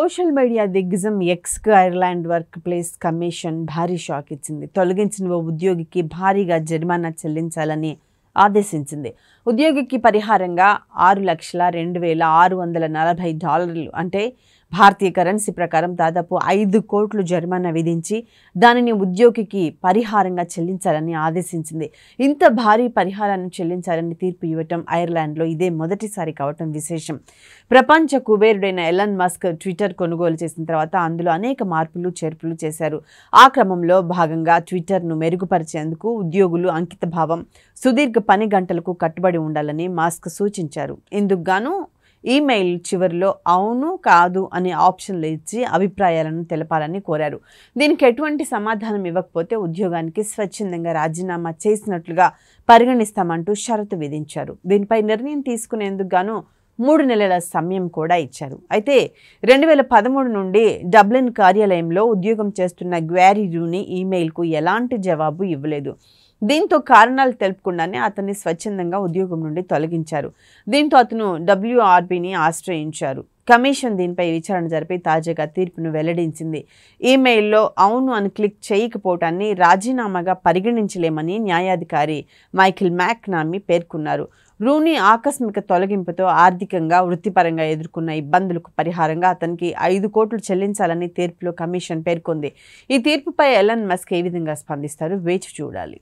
Social media దిగ్గజం ఎక్స్‌కు Ireland work place commission భారీ shock ఇచ్చింది. తొలగించిన ఓ ఉద్యోగికి భారీగా జరిమానా చెల్లించాలని ఆదేశించింది. ఉద్యోగికి పరిహారంగా $6,02,640 అంటే భారతీయ కరెన్సీ ప్రకారం దాదాపు 5 కోట్లు జరిమానా విధించి దానిని ఉద్యోగికి పరిహారంగా చెల్లించాలని ఆదేశించింది. ఇంత భారీ పరిహారాన్ని చెల్లించాలని తీర్పు ఇవ్వటం ఐర్లాండ్లో ఇదే మొదటిసారి కావటం విశేషం. ప్రపంచ కుబేరుడైన ఎలాన్ మస్క్ ట్విట్టర్ కొనుగోలు చేసిన తర్వాత అందులో అనేక మార్పులు చేర్పులు చేశారు. ఆ క్రమంలో భాగంగా ట్విట్టర్ను మెరుగుపరిచేందుకు ఉద్యోగులు అంకితభావం, సుదీర్ఘ పని గంటలకు కట్టుబడి ఉండాలని మస్క్ సూచించారు. ఇందుకు గాను ఈమెయిల్ చివరిలో అవును కాదు అనే ఆప్షన్లు ఇచ్చి అభిప్రాయాలను తెలపాలని కోరారు. దీనికి ఎటువంటి సమాధానం ఇవ్వకపోతే ఉద్యోగానికి స్వచ్ఛందంగా రాజీనామా చేసినట్లుగా పరిగణిస్తామంటూ షరతు విధించారు. దీనిపై నిర్ణయం తీసుకునేందుకు గాను 3 నెలల సమయం కూడా ఇచ్చారు. అయితే 2013 నుండి డబ్లిన్ కార్యాలయంలో ఉద్యోగం చేస్తున్న గ్వారీ రూనీ ఈమెయిల్కు ఎలాంటి జవాబు ఇవ్వలేదు. దీంతో కారణాలు తెలుపకుండానే అతన్ని స్వచ్ఛందంగా ఉద్యోగం నుండి తొలగించారు. దీంతో అతను WRBని ఆశ్రయించారు. కమిషన్ దీనిపై విచారణ జరిపి తాజాగా తీర్పును వెల్లడించింది. ఈమెయిల్లో అవును అని క్లిక్ చేయకపోవటాన్ని రాజీనామాగా పరిగణించలేమని న్యాయాధికారి మైఖేల్ మ్యాక్నామీ పేర్కొన్నారు. రూనీ ఆకస్మిక తొలగింపుతో ఆర్థికంగా, వృత్తిపరంగా ఎదుర్కొన్న ఇబ్బందులకు పరిహారంగా అతనికి 5 కోట్లు చెల్లించాలని తీర్పులో కమిషన్ పేర్కొంది. ఈ తీర్పుపై ఎలాన్ మస్క్ ఏ విధంగా స్పందిస్తారో వేచి చూడాలి.